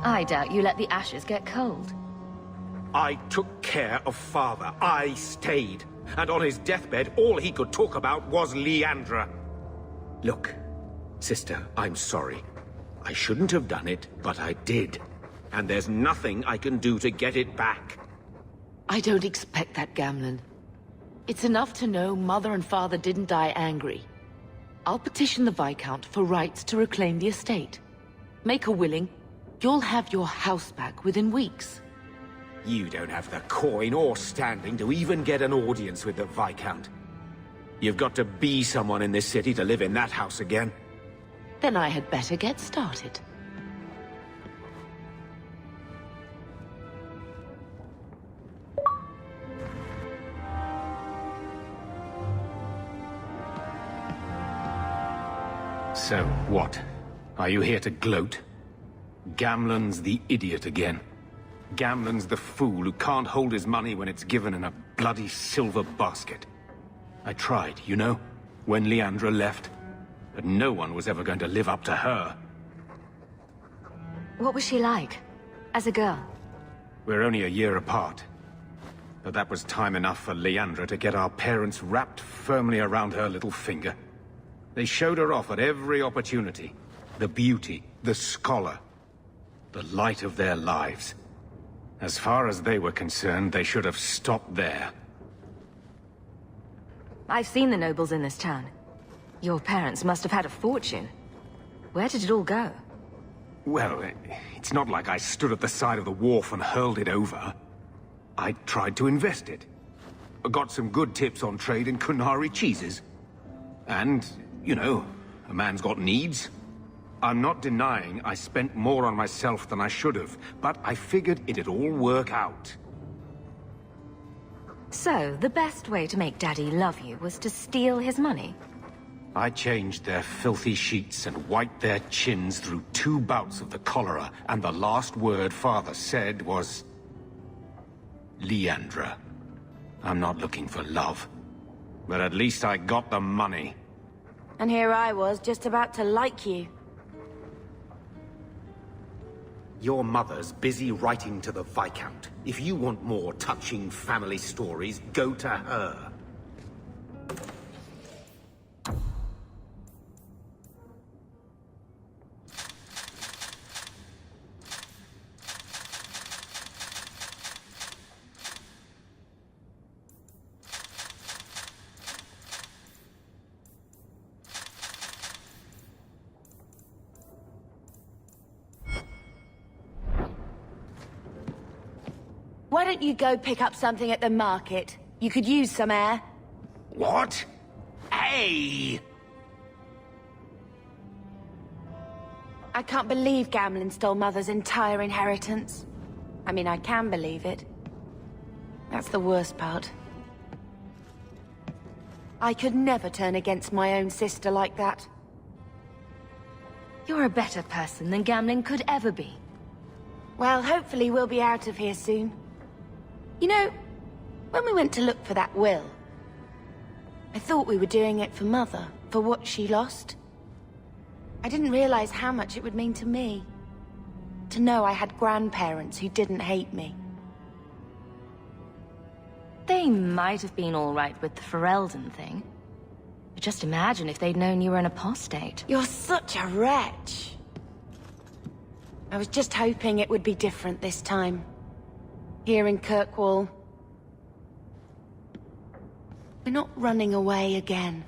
I doubt you let the ashes get cold. I took care of Father. I stayed. And on his deathbed, all he could talk about was Leandra. Look, sister, I'm sorry. I shouldn't have done it, but I did. And there's nothing I can do to get it back. I don't expect that, Gamlen. It's enough to know Mother and Father didn't die angry. I'll petition the Viscount for rights to reclaim the estate. Make her willing, you'll have your house back within weeks. You don't have the coin or standing to even get an audience with the Viscount. You've got to be someone in this city to live in that house again. Then I had better get started. So, what? Are you here to gloat? Gamlen's the idiot again. Gamlen's the fool who can't hold his money when it's given in a bloody silver basket. I tried, you know, when Leandra left. But no one was ever going to live up to her. What was she like, as a girl? We're only a year apart. But that was time enough for Leandra to get our parents wrapped firmly around her little finger. They showed her off at every opportunity. The beauty, the scholar, the light of their lives. As far as they were concerned, they should have stopped there. I've seen the nobles in this town. Your parents must have had a fortune. Where did it all go? Well, it's not like I stood at the side of the wharf and hurled it over. I tried to invest it. Got some good tips on trade in Kunari cheeses. And, you know, a man's got needs. I'm not denying I spent more on myself than I should have, but I figured it'd all work out. So, the best way to make Daddy love you was to steal his money? I changed their filthy sheets and wiped their chins through 2 bouts of the cholera, and the last word Father said was... Leandra. I'm not looking for love, but at least I got the money. And here I was, just about to like you. Your mother's busy writing to the Viscount. If you want more touching family stories, go to her. Why don't you go pick up something at the market? You could use some air. What? Hey! I can't believe Gamlen stole Mother's entire inheritance. I mean, I can believe it. That's the worst part. I could never turn against my own sister like that. You're a better person than Gamlen could ever be. Well, hopefully we'll be out of here soon. You know, when we went to look for that will, I thought we were doing it for Mother, for what she lost. I didn't realize how much it would mean to me. To know I had grandparents who didn't hate me. They might have been all right with the Ferelden thing. But just imagine if they'd known you were an apostate. You're such a wretch. I was just hoping it would be different this time. Here in Kirkwall. We're not running away again.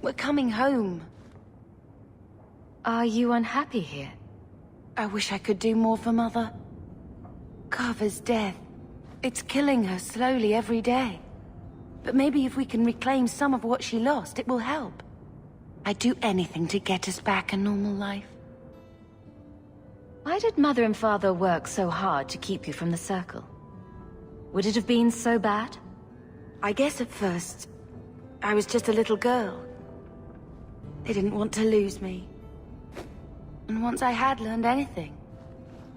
We're coming home. Are you unhappy here? I wish I could do more for Mother. Carver's death. It's killing her slowly every day. But maybe if we can reclaim some of what she lost, it will help. I'd do anything to get us back a normal life. Why did Mother and Father work so hard to keep you from the Circle? Would it have been so bad? I guess at first, I was just a little girl. They didn't want to lose me. And once I had learned anything,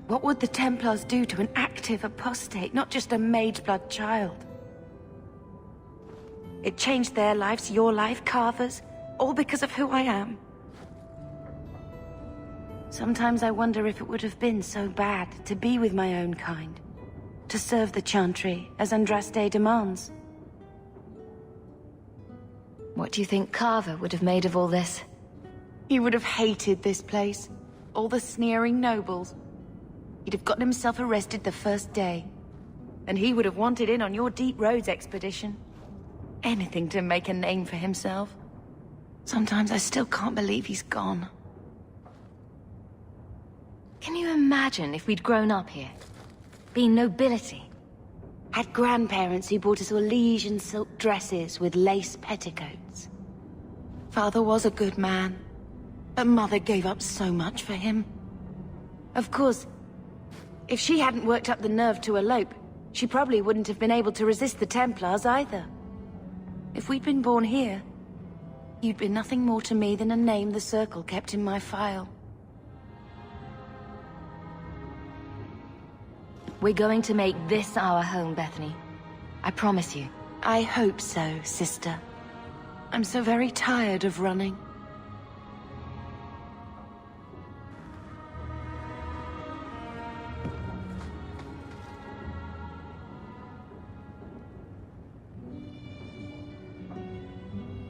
what would the Templars do to an active apostate, not just a mageblood child? It changed their lives, your life, Carver's, all because of who I am. Sometimes I wonder if it would have been so bad to be with my own kind. To serve the Chantry as Andraste demands. What do you think Carver would have made of all this? He would have hated this place. All the sneering nobles. He'd have gotten himself arrested the first day. And he would have wanted in on your Deep Roads expedition. Anything to make a name for himself. Sometimes I still can't believe he's gone. Can you imagine if we'd grown up here? Been nobility? Had grandparents who bought us all liege and silk dresses with lace petticoats. Father was a good man, but Mother gave up so much for him. Of course, if she hadn't worked up the nerve to elope, she probably wouldn't have been able to resist the Templars either. If we'd been born here, you'd be nothing more to me than a name the Circle kept in my file. We're going to make this our home, Bethany. I promise you. I hope so, sister. I'm so very tired of running.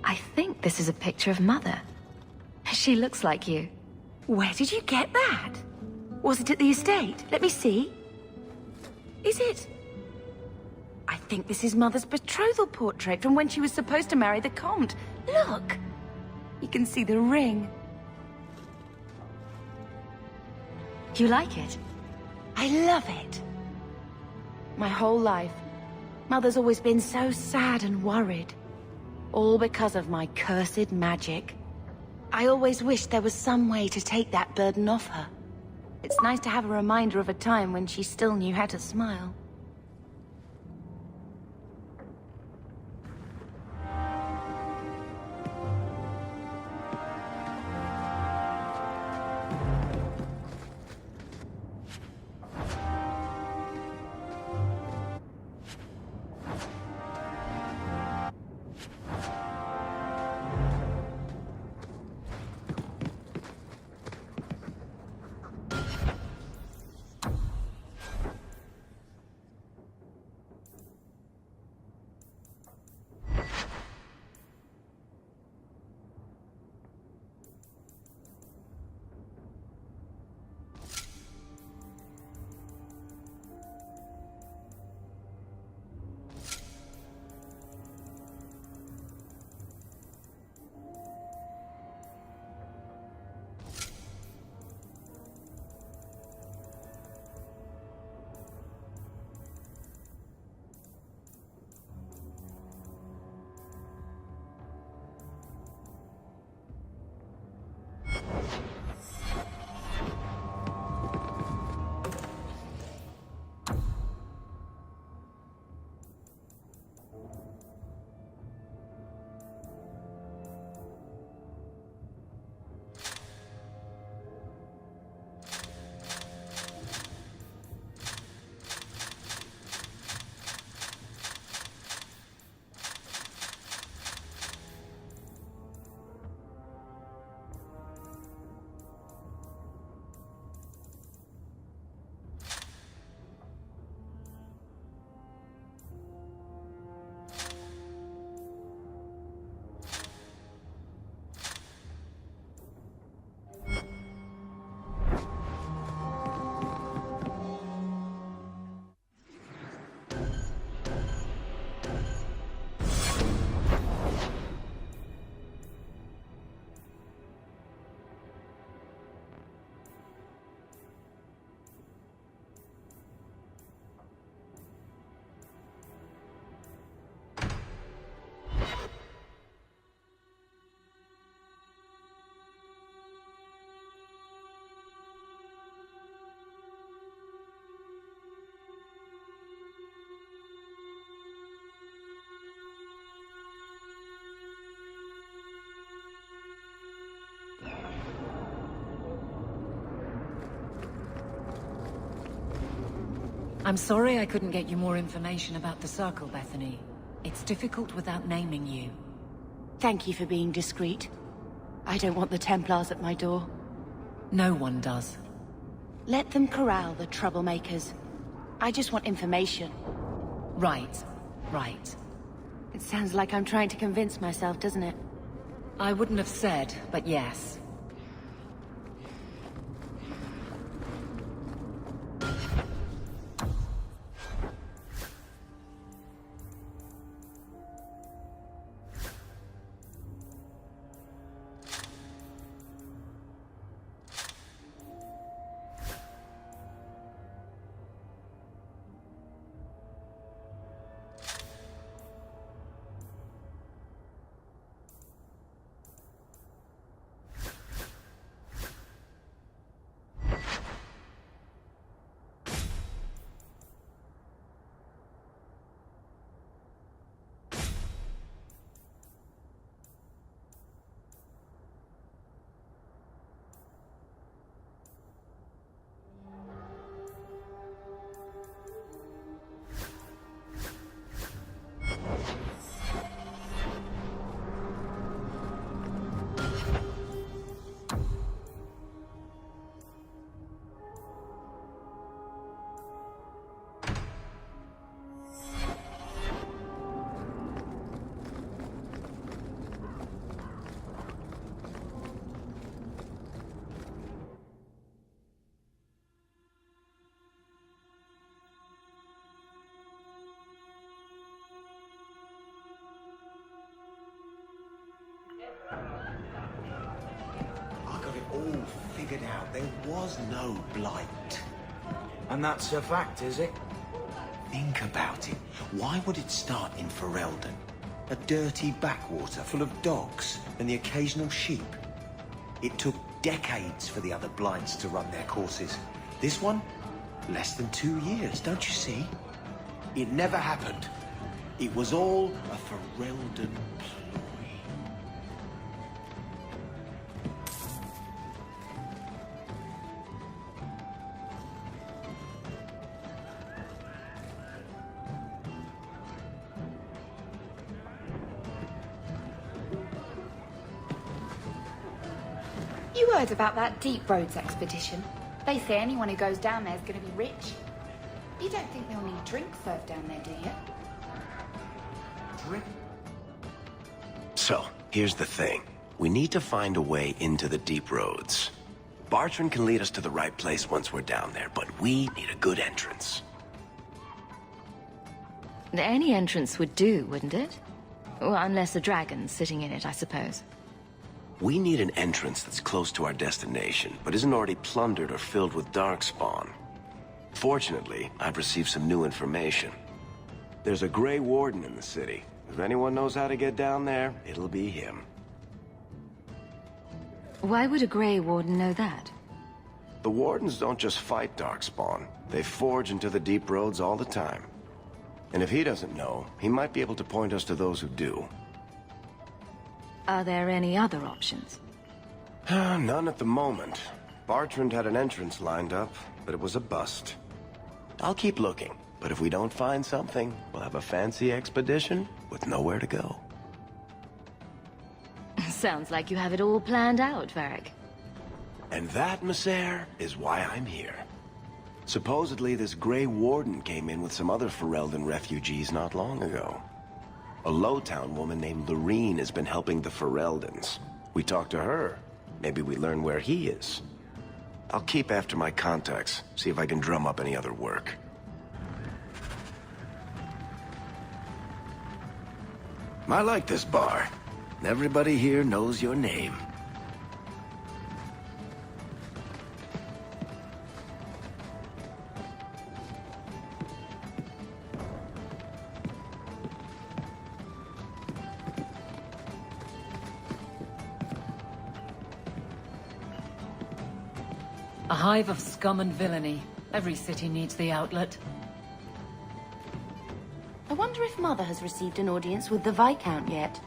I think this is a picture of Mother. She looks like you. Where did you get that? Was it at the estate? Let me see. Is it? I think this is Mother's betrothal portrait from when she was supposed to marry the Comte. Look! You can see the ring. You like it? I love it. My whole life, Mother's always been so sad and worried. All because of my cursed magic. I always wished there was some way to take that burden off her. It's nice to have a reminder of a time when she still knew how to smile. I'm sorry I couldn't get you more information about the Circle, Bethany. It's difficult without naming you. Thank you for being discreet. I don't want the Templars at my door. No one does. Let them corral the troublemakers. I just want information. Right. Right. It sounds like I'm trying to convince myself, doesn't it? I wouldn't have said, but yes. All figured out. There was no blight. And that's a fact, is it? Think about it. Why would it start in Ferelden? A dirty backwater full of dogs and the occasional sheep. It took decades for the other blights to run their courses. This one, less than 2 years, don't you see? It never happened. It was all a Ferelden ploy. You heard about that Deep Roads expedition? They say anyone who goes down there is going to be rich. You don't think they'll need drinks served down there, do you? Drink? So, here's the thing. We need to find a way into the Deep Roads. Bartrand can lead us to the right place once we're down there, but we need a good entrance. Any entrance would do, wouldn't it? Well, unless a dragon's sitting in it, I suppose. We need an entrance that's close to our destination, but isn't already plundered or filled with darkspawn. Fortunately, I've received some new information. There's a Grey Warden in the city. If anyone knows how to get down there, it'll be him. Why would a Grey Warden know that? The Wardens don't just fight darkspawn. They forge into the Deep Roads all the time. And if he doesn't know, he might be able to point us to those who do. Are there any other options? None at the moment. Bartrand had an entrance lined up, but it was a bust. I'll keep looking, but if we don't find something, we'll have a fancy expedition with nowhere to go. Sounds like you have it all planned out, Varric. And that, Messer, is why I'm here. Supposedly, this Grey Warden came in with some other Ferelden refugees not long ago. A Lowtown woman named Lorene has been helping the Fereldans. We talked to her. Maybe we learn where he is. I'll keep after my contacts, see if I can drum up any other work. I like this bar. Everybody here knows your name. A hive of scum and villainy. Every city needs the outlet. I wonder if Mother has received an audience with the Viscount yet.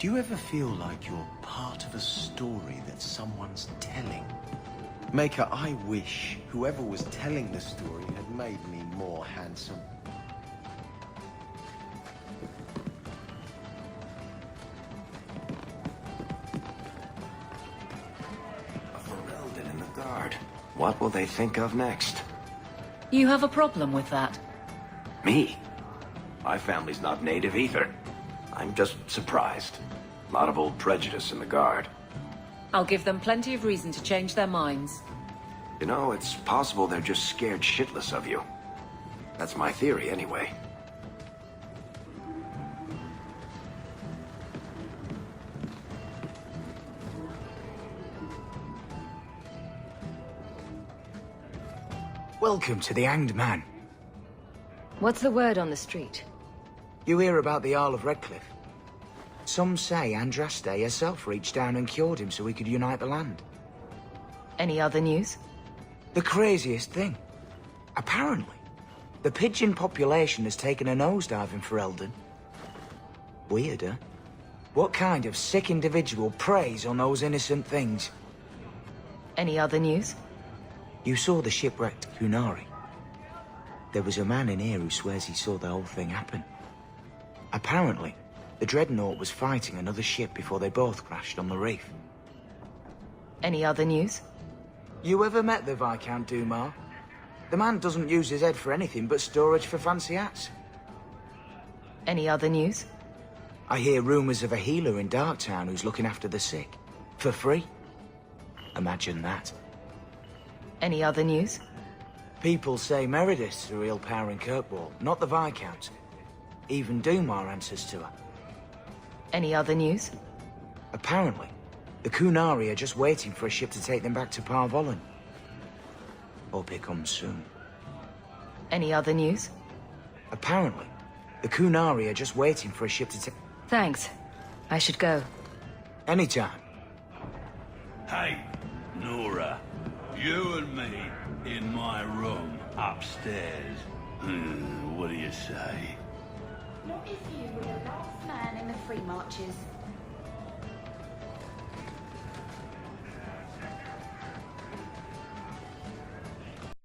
Do you ever feel like you're part of a story that someone's telling? Maker, I wish whoever was telling the story had made me more handsome. Ferelden in the guard. What will they think of next? You have a problem with that? Me? My family's not native either. I'm just surprised. A lot of old prejudice in the guard. I'll give them plenty of reason to change their minds. You know, it's possible they're just scared shitless of you. That's my theory, anyway. Welcome to the Hanged Man. What's the word on the street? You hear about the Earl of Redcliffe? Some say Andraste herself reached down and cured him so he could unite the land. Any other news? The craziest thing. Apparently, the pigeon population has taken a nosedive in Ferelden. Weird, huh? What kind of sick individual preys on those innocent things? Any other news? You saw the shipwrecked Kunari. There was a man in here who swears he saw the whole thing happen. Apparently, the Dreadnought was fighting another ship before they both crashed on the reef. Any other news? You ever met the Viscount Dumas? The man doesn't use his head for anything but storage for fancy hats. Any other news? I hear rumors of a healer in Darktown who's looking after the sick. For free. Imagine that. Any other news? People say Meredith's the real power in Kirkwall, not the Viscount. Even Dumas answers to her. Any other news? Apparently, the Kunari are just waiting for a ship to take them back to Parvolin. Hope it comes soon. Any other news? Apparently, the Kunari are just waiting for a ship to take... Thanks. I should go. Anytime. Hey, Nora. You and me in my room upstairs. What do you say? What if you were the last man in the free marches?